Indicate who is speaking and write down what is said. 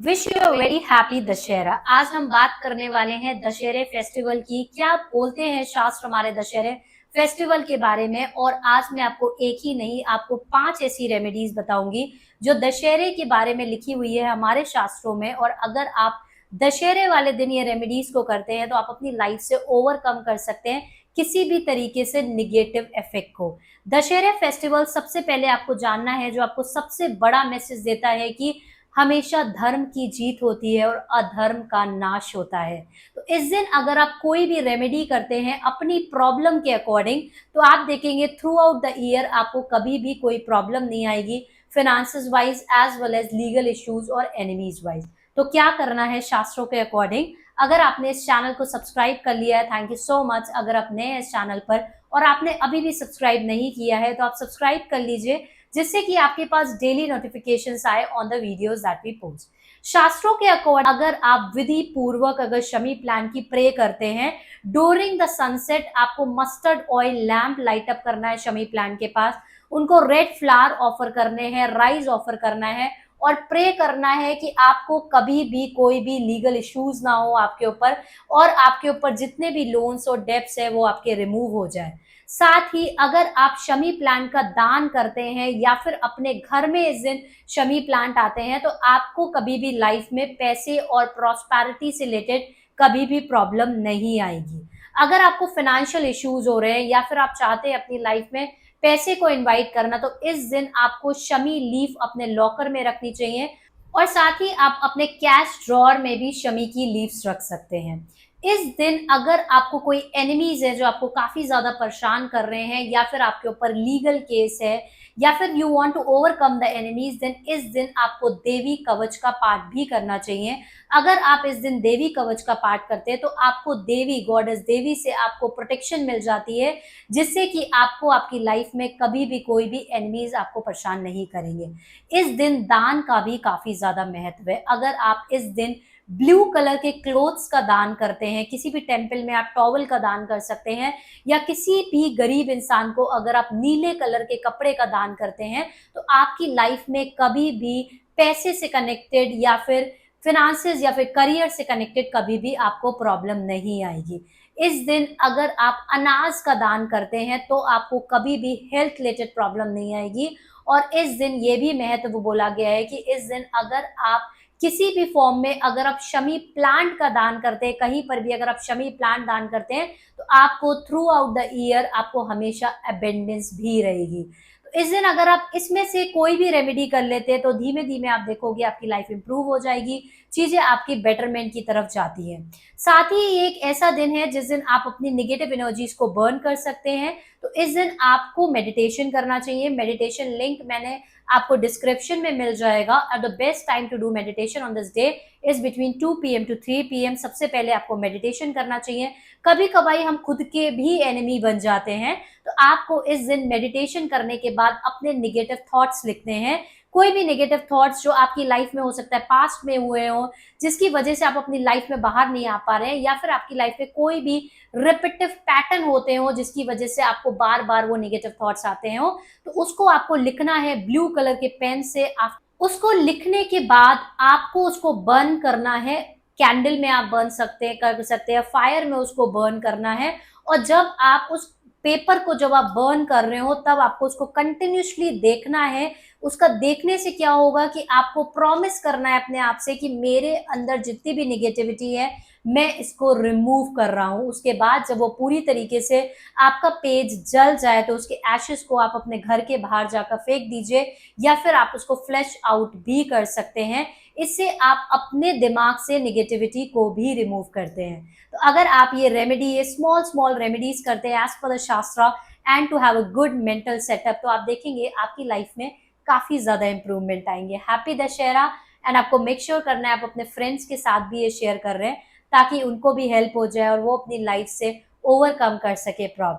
Speaker 1: Wish you very happy Dussehra. आज हम बात करने वाले हैं दशहरे फेस्टिवल की। क्या बोलते हैं शास्त्र हमारे दशहरे फेस्टिवल के बारे में। और आज मैं आपको एक ही नहीं, आपको 5 ऐसी रेमेडीज बताऊंगी जो दशहरे के बारे में लिखी हुई है हमारे शास्त्रों में। और अगर आप दशहरे वाले दिन ये रेमेडीज को करते हैं तो आप अपनी लाइफ से ओवरकम कर सकते हैं किसी भी तरीके से निगेटिव इफेक्ट को। दशहरे फेस्टिवल सबसे पहले आपको जानना है, जो आपको सबसे बड़ा मैसेज देता है कि हमेशा धर्म की जीत होती है और अधर्म का नाश होता है। तो इस दिन अगर आप कोई भी रेमेडी करते हैं अपनी प्रॉब्लम के अकॉर्डिंग, तो आप देखेंगे थ्रू आउट द ईयर आपको कभी भी कोई प्रॉब्लम नहीं आएगी, finances wise as well as legal issues और एनिमीज वाइज। तो क्या करना है शास्त्रों के अकॉर्डिंग। अगर आपने इस चैनल को सब्सक्राइब कर लिया है, थैंक यू सो मच। अगर आप नए हैं इस चैनल पर और आपने अभी भी सब्सक्राइब नहीं किया है तो आप सब्सक्राइब कर लीजिए, जिससे कि आपके पास डेली नोटिफिकेशंस आए on the videos that we post. शास्त्रों के अकॉर्डिंग अगर आप विधि पूर्वक अगर शमी प्लान की प्रे करते हैं ड्यूरिंग द सनसेट, आपको mustard oil lamp light up करना है शमी प्लान के पास, उनको रेड फ्लावर ऑफर करने हैं, राइस ऑफर करना है और प्रे करना है कि आपको कभी भी कोई भी लीगल इश्यूज ना हो आपके ऊपर, और आपके ऊपर जितने भी लोन्स और डेब्ट्स है वो आपके रिमूव हो जाए। साथ ही अगर आप शमी प्लांट का दान करते हैं या फिर अपने घर में इस दिन शमी प्लांट आते हैं तो आपको कभी भी लाइफ में पैसे और प्रॉस्पेरिटी से रिलेटेड कभी भी प्रॉब्लम नहीं आएगी। अगर आपको फाइनेंशियल इश्यूज हो रहे हैं या फिर आप चाहते हैं अपनी लाइफ में पैसे को इनवाइट करना, तो इस दिन आपको शमी लीफ अपने लॉकर में रखनी चाहिए। और साथ ही आप अपने कैश ड्रॉर में भी शमी की लीव्स रख सकते हैं। इस दिन अगर आपको कोई एनिमीज है जो आपको काफी ज्यादा परेशान कर रहे हैं या फिर आपके ऊपर लीगल केस है या फिर you want to overcome the enemies, then इस दिन आपको देवी कवच का पाठ भी करना चाहिए। अगर आप इस दिन देवी कवच का पाठ करते हैं तो आपको देवी गॉडेस देवी से आपको प्रोटेक्शन मिल जाती है, जिससे कि आपको आपकी लाइफ में कभी भी कोई भी एनिमीज आपको परेशान नहीं करेंगे। इस दिन दान का भी काफी ज्यादा महत्व है। अगर आप इस दिन ब्लू कलर के क्लोथ्स का दान करते हैं, किसी भी टेंपल में आप टॉवल का दान कर सकते हैं, या किसी भी गरीब इंसान को अगर आप नीले कलर के कपड़े का दान करते हैं, तो आपकी लाइफ में कभी भी पैसे से कनेक्टेड या फिर फिनेंसेस या फिर करियर से कनेक्टेड कभी भी आपको प्रॉब्लम नहीं आएगी। इस दिन अगर आप अनाज का दान करते हैं तो आपको कभी भी हेल्थ रिलेटेड प्रॉब्लम नहीं आएगी। और इस दिन ये भी महत्व बोला गया है कि इस दिन अगर आप किसी भी फॉर्म में अगर आप शमी प्लांट का दान करते हैं, कहीं पर भी अगर आप शमी प्लांट दान करते हैं, तो आपको थ्रू आउट द ईयर आपको हमेशा अबेंडेंस भी रहेगी। तो इस दिन अगर आप इसमें से कोई भी रेमेडी कर लेते हैं तो धीमे धीमे आप देखोगे आपकी लाइफ इंप्रूव हो जाएगी, चीजें आपकी बेटरमेंट की तरफ जाती है। साथ ही एक ऐसा दिन है जिस दिन आप अपनी निगेटिव एनर्जीज को बर्न कर सकते हैं। तो इस दिन आपको मेडिटेशन करना चाहिए। मेडिटेशन लिंक मैंने आपको डिस्क्रिप्शन में मिल जाएगा। At the best time to do meditation on this day is between 2 PM to 3 PM। सबसे पहले आपको मेडिटेशन करना चाहिए। कभी कभाई हम खुद के भी एनिमी बन जाते हैं, तो आपको इस दिन मेडिटेशन करने के बाद अपने निगेटिव थॉट्स लिखने हैं। कोई भी नेगेटिव थॉट्स जो आपकी लाइफ में हो सकता है पास्ट में हुए हो, जिसकी वजह से आप अपनी लाइफ में बाहर नहीं आ पा रहे हैं, या फिर आपकी लाइफ में कोई भी रिपीटिव पैटर्न होते हो जिसकी वजह से आपको बार बार वो नेगेटिव थॉट्स आते हो, तो उसको आपको लिखना है ब्लू कलर के पेन से। आप उसको लिखने के बाद आपको उसको बर्न करना है। कैंडल में आप बर्न सकते हैं, कर सकते हैं, फायर में उसको बर्न करना है। और जब आप उस पेपर को जब आप बर्न कर रहे हो तब आपको उसको कंटिन्यूसली देखना है। उसका देखने से क्या होगा कि आपको प्रॉमिस करना है अपने आप से कि मेरे अंदर जितनी भी निगेटिविटी है मैं इसको रिमूव कर रहा हूं। उसके बाद जब वो पूरी तरीके से आपका पेज जल जाए तो उसके एशेस को आप अपने घर के बाहर जाकर फेंक दीजिए, या फिर आप उसको फ्लैश आउट भी कर सकते हैं। इससे आप अपने दिमाग से निगेटिविटी को भी रिमूव करते हैं। तो अगर आप ये रेमेडी, ये स्मॉल स्मॉल रेमेडीज करते हैं एज पर the shastra and to have a good mental setup, तो आप देखेंगे आपकी लाइफ में काफी ज्यादा इंप्रूवमेंट आएंगे। हैप्पी दशहरा। एंड आपको मेक श्योर करना है आप अपने फ्रेंड्स के साथ भी ये शेयर कर रहे हैं ताकि उनको भी हेल्प हो जाए और वो अपनी लाइफ से ओवरकम कर सके प्रॉब्लम।